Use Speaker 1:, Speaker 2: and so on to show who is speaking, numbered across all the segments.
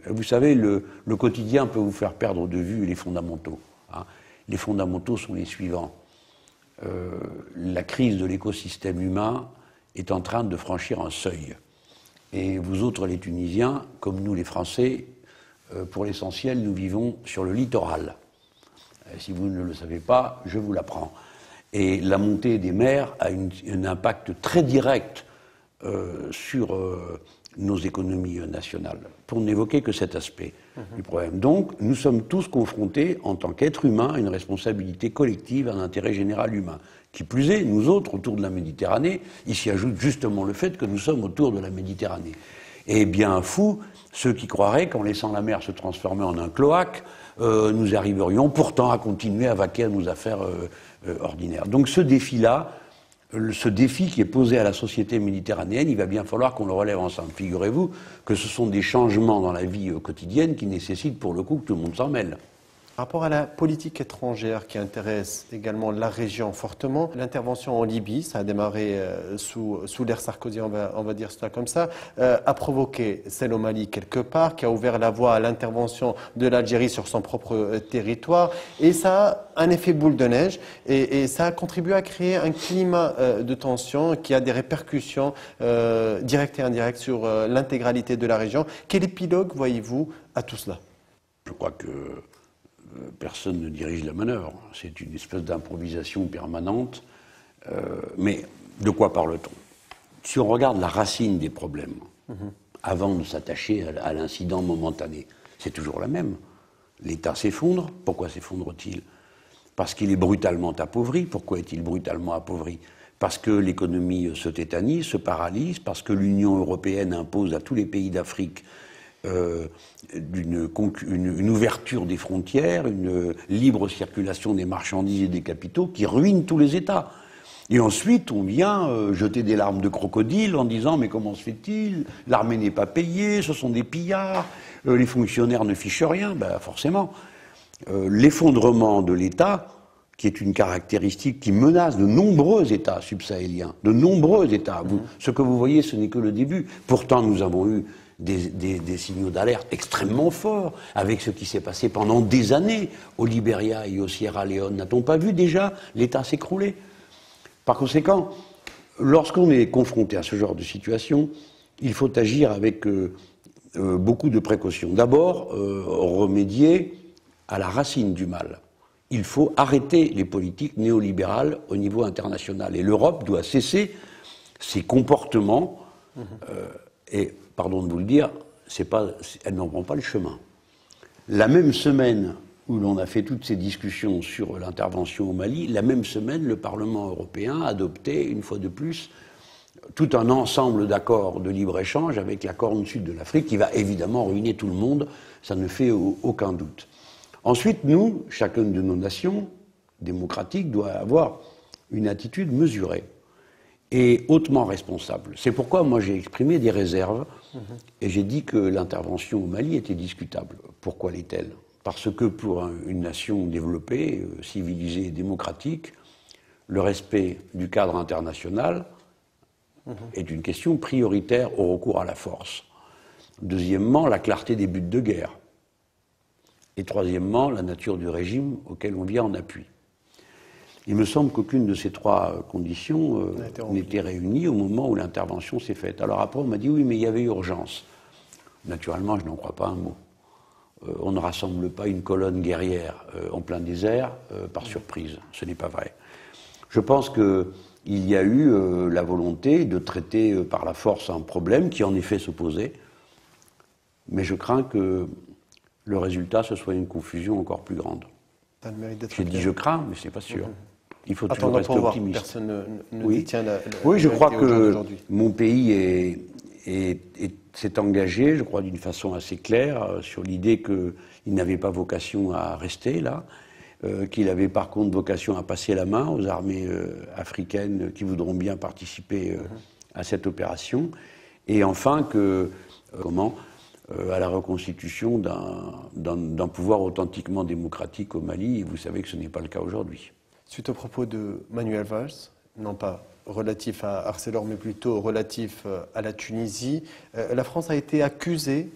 Speaker 1: Vous savez, le quotidien peut vous faire perdre de vue les fondamentaux. Hein. Les fondamentaux sont les suivants. La crise de l'écosystème humain est en train de franchir un seuil. Et vous autres, les Tunisiens, comme nous, les Français, pour l'essentiel, nous vivons sur le littoral. Si vous ne le savez pas, je vous l'apprends. Et la montée des mers a un impact très direct sur nos économies nationales, pour n'évoquer que cet aspect du problème. Donc, nous sommes tous confrontés, en tant qu'êtres humains, à une responsabilité collective, à un intérêt général humain. Qui plus est, nous autres, autour de la Méditerranée, il s'y ajoute justement le fait que nous sommes autour de la Méditerranée. Et bien fou, ceux qui croiraient qu'en laissant la mer se transformer en un cloaque, nous arriverions pourtant à continuer à vaquer à nos affaires ordinaires. Donc ce défi-là, ce défi qui est posé à la société méditerranéenne, il va bien falloir qu'on le relève ensemble. Figurez-vous que ce sont des changements dans la vie quotidienne qui nécessitent pour le coup que tout le monde s'en mêle.
Speaker 2: Par rapport à la politique étrangère qui intéresse également la région fortement, l'intervention en Libye, ça a démarré sous l'ère Sarkozy, on va dire cela comme ça, a provoqué celle au Mali quelque part, qui a ouvert la voie à l'intervention de l'Algérie sur son propre territoire, et ça a un effet boule de neige, et ça a contribué à créer un climat de tension qui a des répercussions directes et indirectes sur l'intégralité de la région. Quel épilogue voyez-vous à tout cela?
Speaker 1: Je crois que personne ne dirige la manœuvre. C'est une espèce d'improvisation permanente. Mais de quoi parle-t-on? Si on regarde la racine des problèmes, avant de s'attacher à l'incident momentané, c'est toujours la même. L'État s'effondre. Pourquoi s'effondre-t-il? Parce qu'il est brutalement appauvri. Pourquoi est-il brutalement appauvri? Parce que l'économie se tétanise, se paralyse, parce que l'Union européenne impose à tous les pays d'Afrique une ouverture des frontières, une libre circulation des marchandises et des capitaux qui ruine tous les États. Et ensuite, on vient jeter des larmes de crocodile en disant « mais comment se fait-il? L'armée n'est pas payée, ce sont des pillards, les fonctionnaires ne fichent rien ». Ben forcément, l'effondrement de l'État, qui est une caractéristique qui menace de nombreux États subsahéliens, de nombreux États. Ce que vous voyez, ce n'est que le début. Pourtant, nous avons eu des signaux d'alerte extrêmement forts avec ce qui s'est passé pendant des années au Libéria et au Sierra Leone. N'a-t-on pas vu déjà l'État s'écrouler? Par conséquent, lorsqu'on est confronté à ce genre de situation, il faut agir avec beaucoup de précautions. D'abord, remédier à la racine du mal. Il faut arrêter les politiques néolibérales au niveau international. Et l'Europe doit cesser ses comportements et pardon de vous le dire, elle n'en prend pas le chemin. La même semaine où l'on a fait toutes ces discussions sur l'intervention au Mali, la même semaine, le Parlement européen a adopté, une fois de plus, tout un ensemble d'accords de libre-échange avec la Corne Sud de l'Afrique, qui va évidemment ruiner tout le monde, ça ne fait aucun doute. Ensuite, nous, chacune de nos nations démocratiques, doit avoir une attitude mesurée et hautement responsable. C'est pourquoi moi j'ai exprimé des réserves et j'ai dit que l'intervention au Mali était discutable. Pourquoi l'est-elle? Parce que pour une nation développée, civilisée et démocratique, le respect du cadre international est une question prioritaire au recours à la force. Deuxièmement, la clarté des buts de guerre. Et troisièmement, la nature du régime auquel on vient en appui. Il me semble qu'aucune de ces trois conditions n'était réunie au moment où l'intervention s'est faite. Alors après, on m'a dit oui, mais il y avait urgence. Naturellement, je n'en crois pas un mot. On ne rassemble pas une colonne guerrière en plein désert par surprise. Ce n'est pas vrai. Je pense qu'il y a eu la volonté de traiter par la force un problème qui en effet se posait, mais je crains que le résultat, ce soit une confusion encore plus grande. J'ai dit je crains, mais ce n'est pas sûr. Il faut toujours rester optimiste.
Speaker 2: Personne ne détient la
Speaker 1: oui, je crois que mon pays s'est engagé, je crois, d'une façon assez claire sur l'idée qu'il n'avait pas vocation à rester là, qu'il avait par contre vocation à passer la main aux armées africaines qui voudront bien participer à cette opération, et enfin à la reconstitution d'un pouvoir authentiquement démocratique au Mali, et vous savez que ce n'est pas le cas aujourd'hui.
Speaker 2: Suite au propos de Manuel Valls, non pas relatif à Arcelor, mais plutôt relatif à la Tunisie, la France a été accusée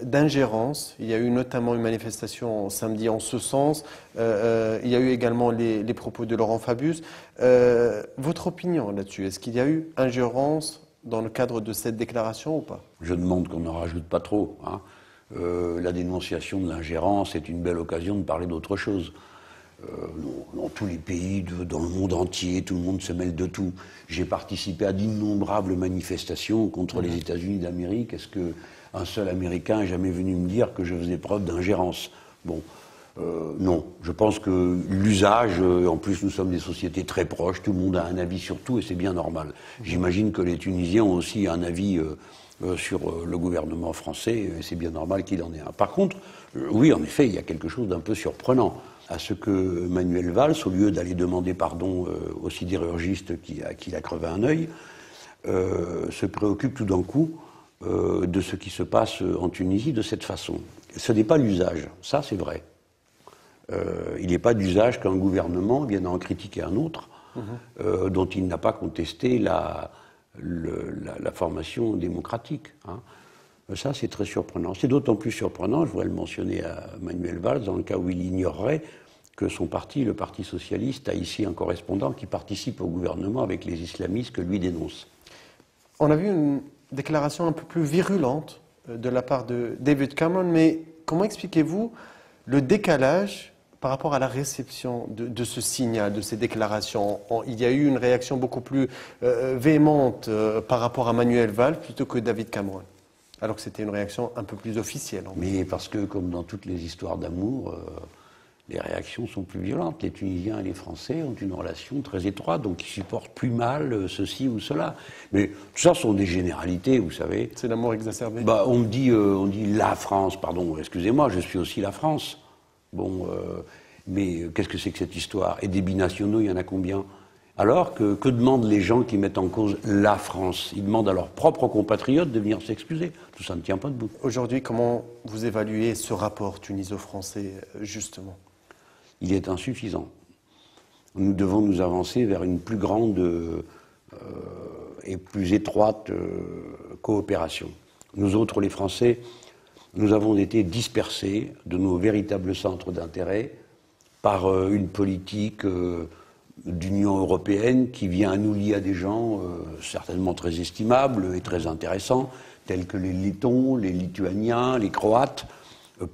Speaker 2: d'ingérence. Il y a eu notamment une manifestation samedi en ce sens. Il y a eu également les propos de Laurent Fabius. Votre opinion là-dessus, est-ce qu'il y a eu ingérence dans le cadre de cette déclaration ou pas?
Speaker 1: Je demande qu'on n'en rajoute pas trop. Hein. La dénonciation de l'ingérence est une belle occasion de parler d'autre chose. Dans tous les pays, dans le monde entier, tout le monde se mêle de tout. J'ai participé à d'innombrables manifestations contre les États-Unis d'Amérique. Est-ce qu'un seul Américain est jamais venu me dire que je faisais preuve d'ingérence? Bon, non. Je pense que l'usage, en plus nous sommes des sociétés très proches, tout le monde a un avis sur tout et c'est bien normal. J'imagine que les Tunisiens ont aussi un avis sur le gouvernement français et c'est bien normal qu'il en ait un. Par contre, oui, en effet, il y a quelque chose d'un peu surprenant à ce que Manuel Valls, au lieu d'aller demander pardon au sidérurgiste à qui il a crevé un œil, se préoccupe tout d'un coup de ce qui se passe en Tunisie de cette façon. Ce n'est pas l'usage, ça c'est vrai. Il n'est pas d'usage qu'un gouvernement vienne en critiquer un autre dont il n'a pas contesté la formation démocratique. Hein. Ça, c'est très surprenant. C'est d'autant plus surprenant, je voudrais le mentionner à Manuel Valls, dans le cas où il ignorerait que son parti, le Parti socialiste, a ici un correspondant qui participe au gouvernement avec les islamistes que lui dénonce.
Speaker 2: On a vu une déclaration un peu plus virulente de la part de David Cameron, mais comment expliquez-vous le décalage par rapport à la réception de ce signal, de ces déclarations? Il y a eu une réaction beaucoup plus véhémente par rapport à Manuel Valls plutôt que David Cameron, alors que c'était une réaction un peu plus officielle.
Speaker 1: Mais parce que, comme dans toutes les histoires d'amour, les réactions sont plus violentes. Les Tunisiens et les Français ont une relation très étroite, donc ils supportent plus mal ceci ou cela. Mais tout ça sont des généralités, vous savez.
Speaker 2: C'est l'amour exacerbé.
Speaker 1: Bah, on dit la France, pardon, excusez-moi, je suis aussi la France. Bon, mais qu'est-ce que c'est que cette histoire? Et des binationaux, il y en a combien? Alors que demandent les gens qui mettent en cause la France? Ils demandent à leurs propres compatriotes de venir s'excuser. Tout ça ne tient pas debout.
Speaker 2: Aujourd'hui, comment vous évaluez ce rapport tuniso-français, justement?
Speaker 1: Il est insuffisant. Nous devons nous avancer vers une plus grande et plus étroite coopération. Nous autres, les Français, nous avons été dispersés de nos véritables centres d'intérêt par une politique d'Union européenne qui vient nous lier à des gens certainement très estimables et très intéressants, tels que les Lettons, les Lituaniens, les Croates,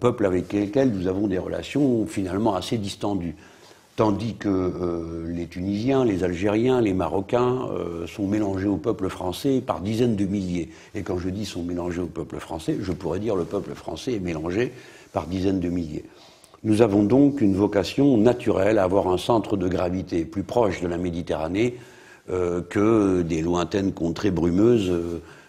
Speaker 1: peuples avec lesquels nous avons des relations finalement assez distendues. Tandis que les Tunisiens, les Algériens, les Marocains sont mélangés au peuple français par dizaines de milliers. Et quand je dis sont mélangés au peuple français, je pourrais dire le peuple français est mélangé par dizaines de milliers. Nous avons donc une vocation naturelle à avoir un centre de gravité plus proche de la Méditerranée que des lointaines contrées brumeuses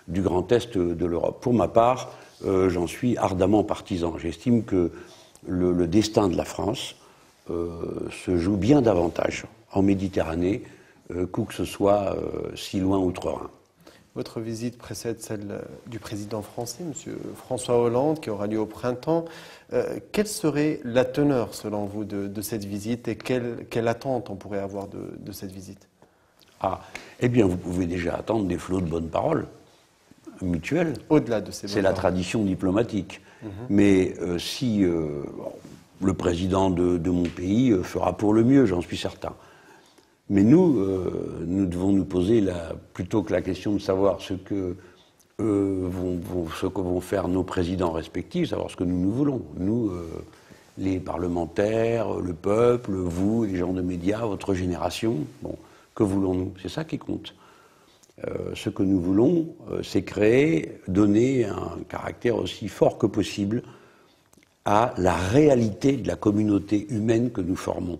Speaker 1: du Grand Est de l'Europe. Pour ma part, j'en suis ardemment partisan. J'estime que le destin de la France se joue bien davantage en Méditerranée qu'où que ce soit si loin outre-Rhin.
Speaker 2: Votre visite précède celle du président français, M. François Hollande, qui aura lieu au printemps. Quelle serait la teneur, selon vous, de cette visite et quelle attente on pourrait avoir de cette visite?
Speaker 1: Eh bien, vous pouvez déjà attendre des flots de bonnes paroles mutuelles.
Speaker 2: Au-delà de ces bonnes
Speaker 1: paroles. C'est la tradition diplomatique. Mais si le président de mon pays fera pour le mieux, j'en suis certain. Mais nous devons nous poser, plutôt que la question de savoir ce que vont faire nos présidents respectifs, savoir ce que nous voulons. Nous, les parlementaires, le peuple, vous, les gens de médias, votre génération, bon, que voulons-nous? C'est ça qui compte. Ce que nous voulons, c'est donner un caractère aussi fort que possible à la réalité de la communauté humaine que nous formons.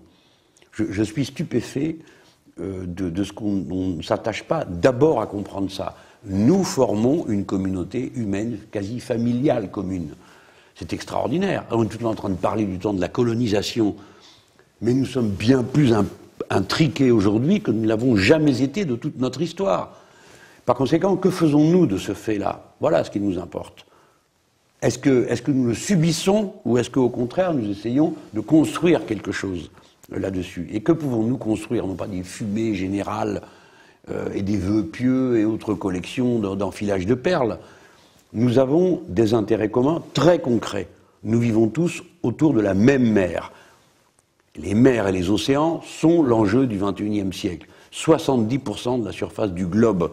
Speaker 1: Je suis stupéfait de ce qu'on ne s'attache pas d'abord à comprendre ça. Nous formons une communauté humaine quasi familiale commune. C'est extraordinaire. On est tout le temps en train de parler du temps de la colonisation, mais nous sommes bien plus intriqués aujourd'hui que nous ne l'avons jamais été de toute notre histoire. Par conséquent, que faisons-nous de ce fait-là? Voilà ce qui nous importe. Est-ce que nous le subissons ou est-ce qu'au contraire nous essayons de construire quelque chose là-dessus? Et que pouvons-nous construire? Non pas des fumées générales et des vœux pieux et autres collections d'enfilage de perles, Nous avons des intérêts communs très concrets. Nous vivons tous autour de la même mer. Les mers et les océans sont l'enjeu du XXIe siècle. 70% de la surface du globe.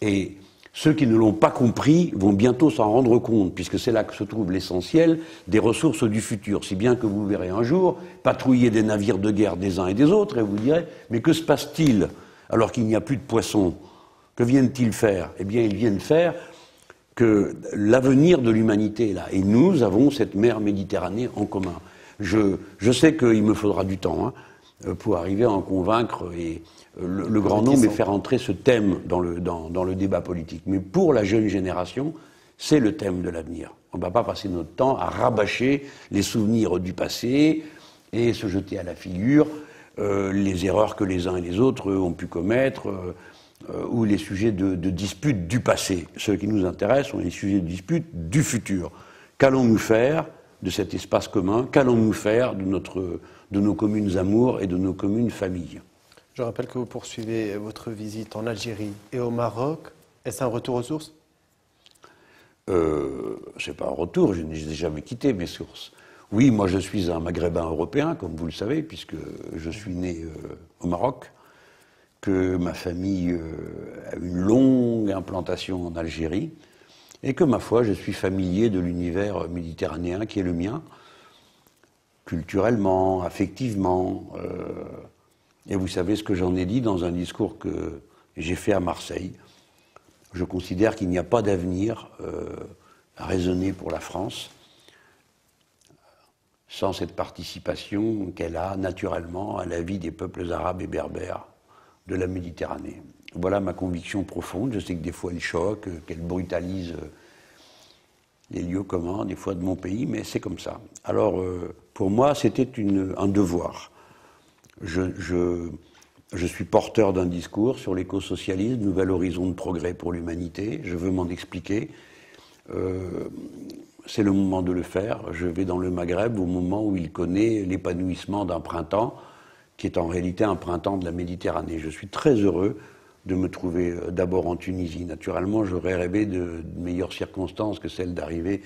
Speaker 1: Et ceux qui ne l'ont pas compris vont bientôt s'en rendre compte, puisque c'est là que se trouve l'essentiel des ressources du futur. Si bien que vous verrez un jour patrouiller des navires de guerre des uns et des autres, et vous direz, mais que se passe-t-il alors qu'il n'y a plus de poissons? Que viennent-ils faire? Eh bien, ils viennent faire que l'avenir de l'humanité est là. Et nous avons cette mer Méditerranée en commun. Je sais qu'il me faudra du temps pour arriver à en convaincre le grand nombre et faire entrer ce thème dans le débat politique. Mais pour la jeune génération, c'est le thème de l'avenir. On ne va pas passer notre temps à rabâcher les souvenirs du passé et se jeter à la figure les erreurs que les uns et les autres ont pu commettre ou les sujets de disputes du passé. Ceux qui nous intéressent sont les sujets de disputes du futur. Qu'allons-nous faire de cet espace commun? Qu'allons-nous faire de nos communes amours et de nos communes familles?
Speaker 2: Je rappelle que vous poursuivez votre visite en Algérie et au Maroc. Est-ce un retour aux sources?
Speaker 1: C'est pas un retour, je n'ai jamais quitté mes sources. Oui, moi je suis un maghrébin européen, comme vous le savez, puisque je suis né au Maroc, que ma famille a une longue implantation en Algérie, et que, ma foi, je suis familier de l'univers méditerranéen qui est le mien, culturellement, affectivement. Et vous savez ce que j'en ai dit dans un discours que j'ai fait à Marseille. Je considère qu'il n'y a pas d'avenir à raisonner pour la France sans cette participation qu'elle a naturellement à la vie des peuples arabes et berbères de la Méditerranée. Voilà ma conviction profonde. Je sais que des fois elle choque, qu'elle brutalise les lieux communs, des fois de mon pays, mais c'est comme ça. Alors, pour moi, c'était un devoir. Je suis porteur d'un discours sur l'écosocialisme, nouvel horizon de progrès pour l'humanité. Je veux m'en expliquer. C'est le moment de le faire. Je vais dans le Maghreb au moment où il connaît l'épanouissement d'un printemps qui est en réalité un printemps de la Méditerranée. Je suis très heureux de me trouver d'abord en Tunisie. Naturellement, j'aurais rêvé de meilleures circonstances que celles d'arriver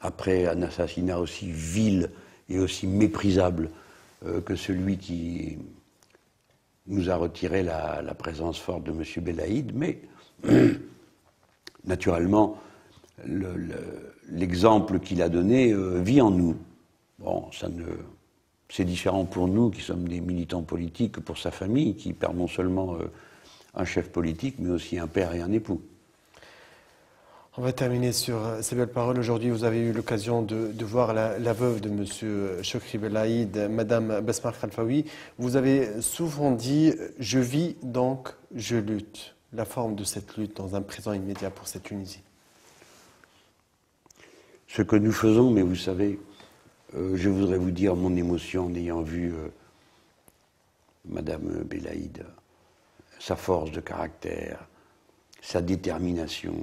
Speaker 1: après un assassinat aussi vil et aussi méprisable que celui qui nous a retiré la présence forte de M. Belaïd. Mais, naturellement, l'exemple qu'il a donné vit en nous. Bon, c'est différent pour nous qui sommes des militants politiques que pour sa famille, qui perd non seulement un chef politique, mais aussi un père et un époux.
Speaker 2: On va terminer sur ces belles paroles. Aujourd'hui, vous avez eu l'occasion de voir la veuve de M. Chokri Belaïd, Mme Besmar Khalfaoui. Vous avez souvent dit « je vis, donc je lutte ». La forme de cette lutte dans un présent immédiat pour cette Tunisie.
Speaker 1: Ce que nous faisons, mais vous savez, je voudrais vous dire mon émotion en ayant vu Mme Belaïd, sa force de caractère, sa détermination,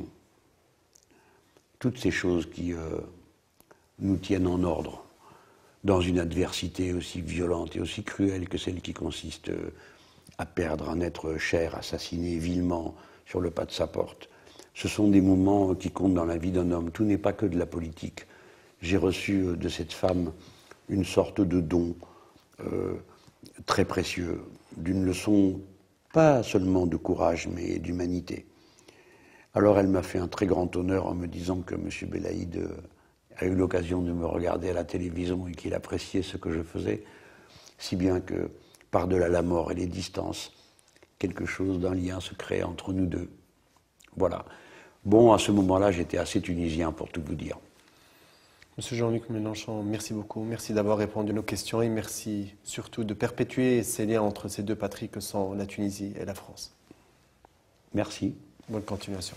Speaker 1: toutes ces choses qui nous tiennent en ordre dans une adversité aussi violente et aussi cruelle que celle qui consiste à perdre un être cher, assassiné vilement sur le pas de sa porte. Ce sont des moments qui comptent dans la vie d'un homme. Tout n'est pas que de la politique. J'ai reçu de cette femme une sorte de don très précieux, d'une leçon pas seulement de courage, mais d'humanité. Alors elle m'a fait un très grand honneur en me disant que M. Belaïd a eu l'occasion de me regarder à la télévision et qu'il appréciait ce que je faisais, si bien que, par-delà la mort et les distances, quelque chose d'un lien se crée entre nous deux. Voilà. Bon, à ce moment-là, j'étais assez tunisien pour tout vous dire.
Speaker 2: Monsieur Jean-Luc Mélenchon, merci beaucoup. Merci d'avoir répondu à nos questions et merci surtout de perpétuer ces liens entre ces deux patries que sont la Tunisie et la France.
Speaker 1: Merci.
Speaker 2: Bonne continuation.